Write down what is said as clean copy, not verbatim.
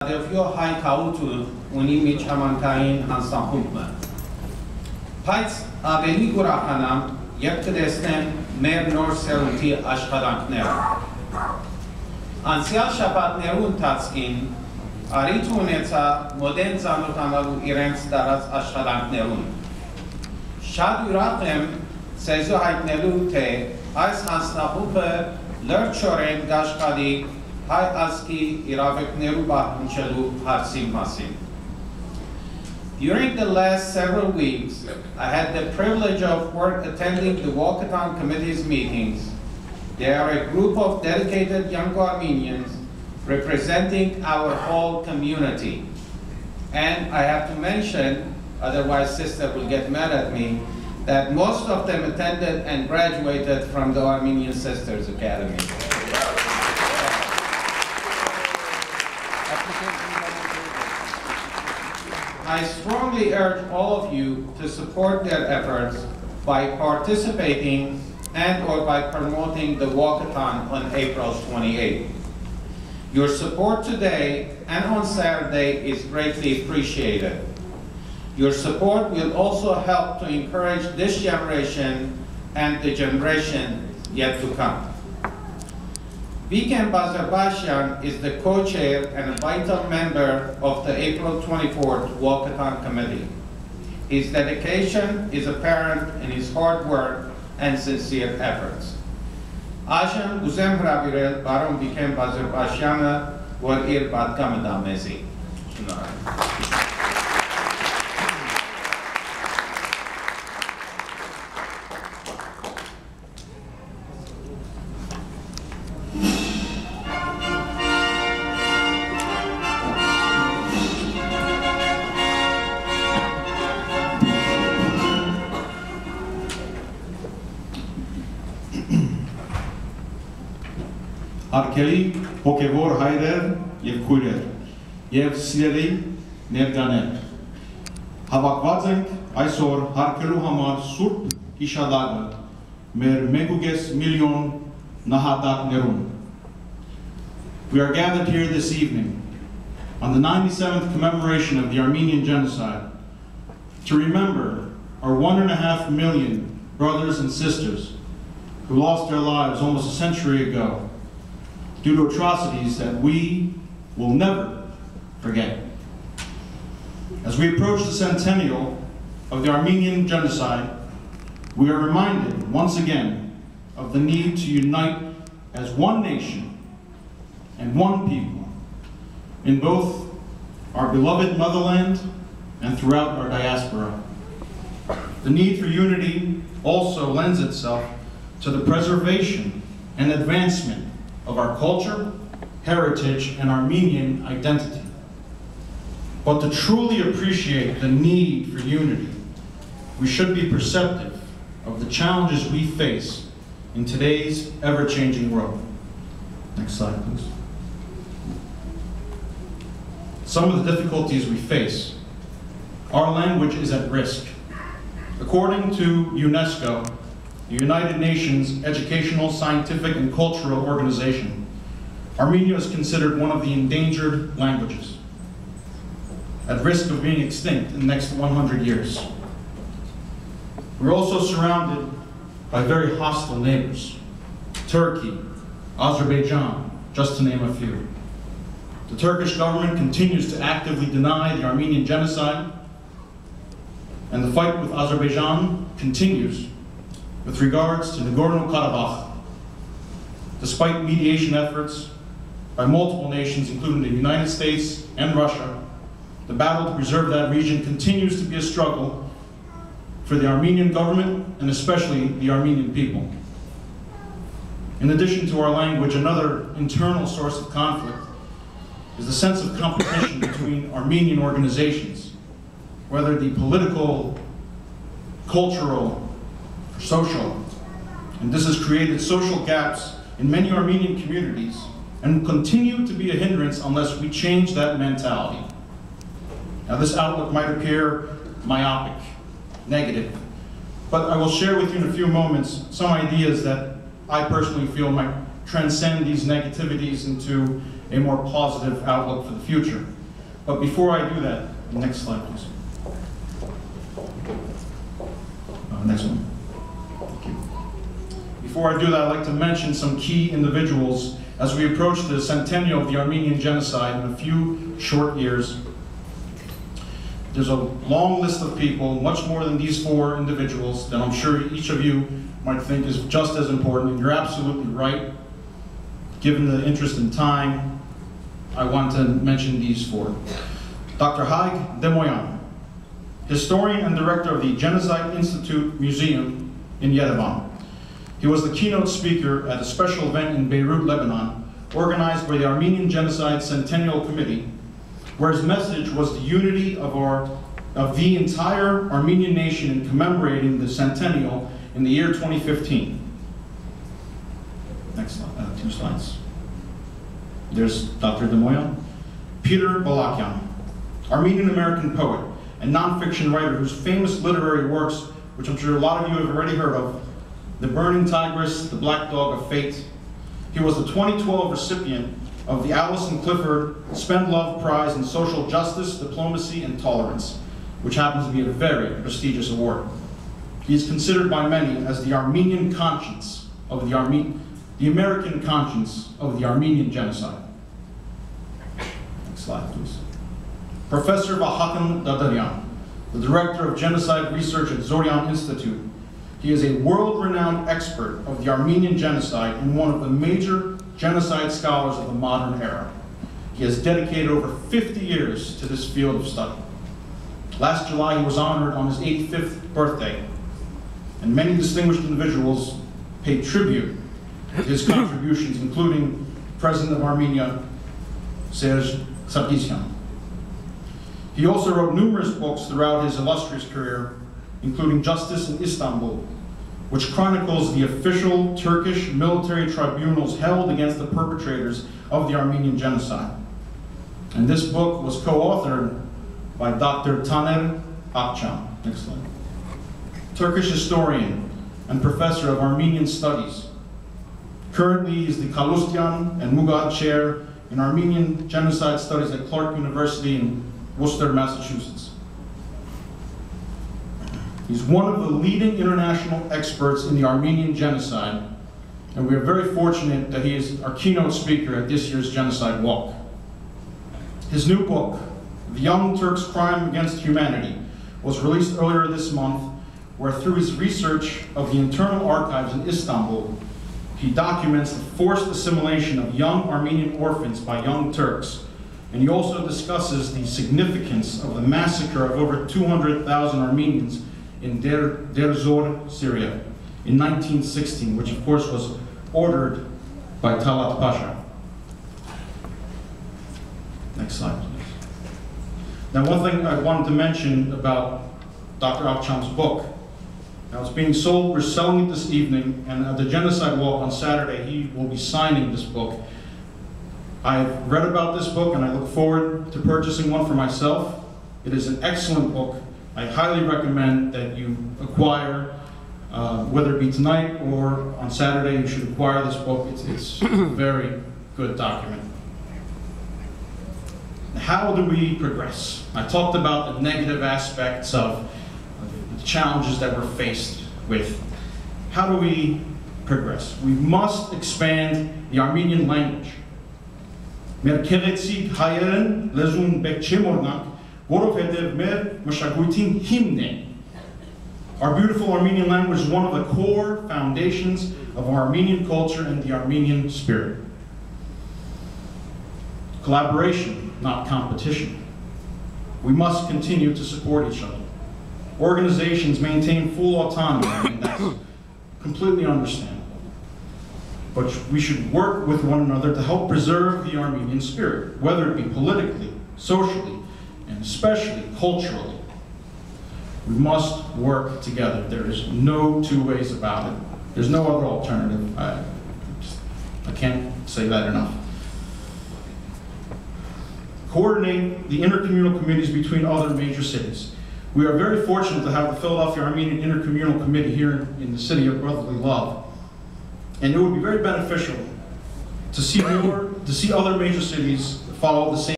Դեպի հայ քաղուտը ունի միջհամանքային հանձնախումբը։ Բայց ավելի ուրախանամ, երբ կտեսնեմ մեր նոր սերունդի աշխատանքները։ Անցյալ շաբաթներու ընթացքին առիթ ունեցա մոդեն ծանոթանալու իրենց տարած աշխատանքներուն։ Շատ ուրախ եմ ցեզու հայտնելու, թե այս հանձնախումբը լրջորեն կաշխատի հայ ազգի իրավունքներու պահպանելու հարցի մասին։ During the last several weeks, I had the privilege of attending the Walkathon Committee's meetings. They are a group of dedicated young Armenians representing our whole community. And I have to mention, otherwise sister will get mad at me, that most of them attended and graduated from the Armenian Sisters Academy. I strongly urge all of you to support their efforts by participating and/or by promoting the walkathon on April 28th. Your support today and on Saturday is greatly appreciated. Your support will also help to encourage this generation and the generation yet to come. Viken Bazarbashian is the co-chair and a vital member of the April 24th Walkathon Committee. His dedication is apparent in his hard work and sincere efforts. Այժմ ուզեմ հրավիրել բարոն Վիքեն Բազարբաշյանը, որ իր պատգամը տա մեզի։ Շնորհակալ։ Արկելի հոգևոր հայրեր և քույրեր և սիրելի ներկաներ, հավաքված ենք այսօր հարգելու համար սուրբ հիշադակը մեր 1.5 միլիոն նահատակներուն. We are gathered here this evening on the 97th commemoration of the Armenian Genocide to remember our 1.5 million brothers and sisters who lost their lives almost a century ago due to atrocities that we will never forget. As we approach the centennial of the Armenian Genocide, we are reminded once again of the need to unite as one nation and one people in both our beloved motherland and throughout our diaspora. The need for unity also lends itself to the preservation and advancement of our culture, heritage, and Armenian identity. But to truly appreciate the need for unity, we should be perceptive of the challenges we face in today's ever-changing world. Next slide, please. Some of the difficulties we face. Our language is at risk. According to UNESCO, the United Nations Educational, Scientific, and Cultural Organization, Armenia is considered one of the endangered languages, at risk of being extinct in the next 100 years. We're also surrounded by very hostile neighbors, Turkey, Azerbaijan, just to name a few. The Turkish government continues to actively deny the Armenian genocide, and the fight with Azerbaijan continues with regards to Nagorno-Karabakh. Despite mediation efforts by multiple nations, including the United States and Russia, the battle to preserve that region continues to be a struggle for the Armenian government and especially the Armenian people. In addition to our language, another internal source of conflict is the sense of competition between Armenian organizations, whether the political, cultural, or social. And this has created social gaps in many Armenian communities and will continue to be a hindrance unless we change that mentality. Now, this outlook might appear myopic, negative, but I will share with you in a few moments some ideas that I personally feel might transcend these negativities into a more positive outlook for the future. But before I do that, next slide, please. Next one. Thank you. Before I do that, I'd like to mention some key individuals as we approach the centennial of the Armenian Genocide in a few short years. There's a long list of people, much more than these 4 individuals, that I'm sure each of you might think is just as important, and you're absolutely right. Given the interest in time, I want to mention these 4. Dr. Haig Demoyan, historian and director of the Genocide Institute Museum in Yerevan. He was the keynote speaker at a special event in Beirut, Lebanon, organized by the Armenian Genocide Centennial Committee, where his message was the unity of the entire Armenian nation in commemorating the centennial in the year 2015. Next slide, 2 slides. There's Dr. Demoyan. Peter Balakian, Armenian-American poet and nonfiction writer whose famous literary works, which I'm sure a lot of you have already heard of, The Burning Tigress, The Black Dog of Fate. He was the 2012 recipient of the Alison Clifford Spend Love Prize in Social Justice, Diplomacy, and Tolerance, which happens to be a very prestigious award. He is considered by many as the Armenian conscience of the American conscience of the Armenian genocide. Next slide, please. Professor Vahakan Dadarian, the director of genocide research at Zoryan Institute. He is a world-renowned expert of the Armenian genocide and one of the major genocide scholars of the modern era. He has dedicated over 50 years to this field of study. Last July, he was honored on his 85th birthday, and many distinguished individuals paid tribute to his contributions, including President of Armenia, Serge Sarkisyan. He also wrote numerous books throughout his illustrious career, including Justice in Istanbul, which chronicles the official Turkish military tribunals held against the perpetrators of the Armenian genocide. And this book was co-authored by Dr. Taner Akçam. Next slide. Turkish historian and professor of Armenian studies. Currently, he is the Kalustyan and Mugad Chair in Armenian Genocide Studies at Clark University in Worcester, Massachusetts. He's one of the leading international experts in the Armenian genocide, and we are very fortunate that he is our keynote speaker at this year's Genocide Walk. His new book, The Young Turks' Crime Against Humanity, was released earlier this month, where through his research of the internal archives in Istanbul, he documents the forced assimilation of young Armenian orphans by young Turks. And he also discusses the significance of the massacre of over 200,000 Armenians in Deir Zor, Syria, in 1916, which of course was ordered by Talat Pasha. Next slide, please. Now, one thing I wanted to mention about Dr. Akçam's book. Now, it's being sold, we're selling it this evening, and at the Genocide Walk on Saturday, he will be signing this book. I've read about this book, and I look forward to purchasing one for myself. It is an excellent book. I highly recommend that you acquire, whether it be tonight or on Saturday, you should acquire this book. It's a very good document. How do we progress? I talked about the negative aspects of the challenges that we're faced with. How do we progress? We must expand the Armenian language. Մեր քեղեցիկ հայերեն լեզուն պետք չի մոռանանք, որովհետև մեր մշակույթին հիմնն է. Our beautiful Armenian language is one of the core foundations of our Armenian culture and the Armenian spirit. Collaboration, not competition. We must continue to support each other. Organizations maintain full autonomy, and that's completely understandable. But we should work with one another to help preserve the Armenian spirit, whether it be politically, socially, and especially culturally. We must work together. There is no two ways about it. There's no other alternative. I can't say that enough. Coordinate the intercommunal committees between other major cities. We are very fortunate to have the Philadelphia Armenian Intercommunal Committee here in the city of brotherly love. And it would be very beneficial to see more see other major cities follow the same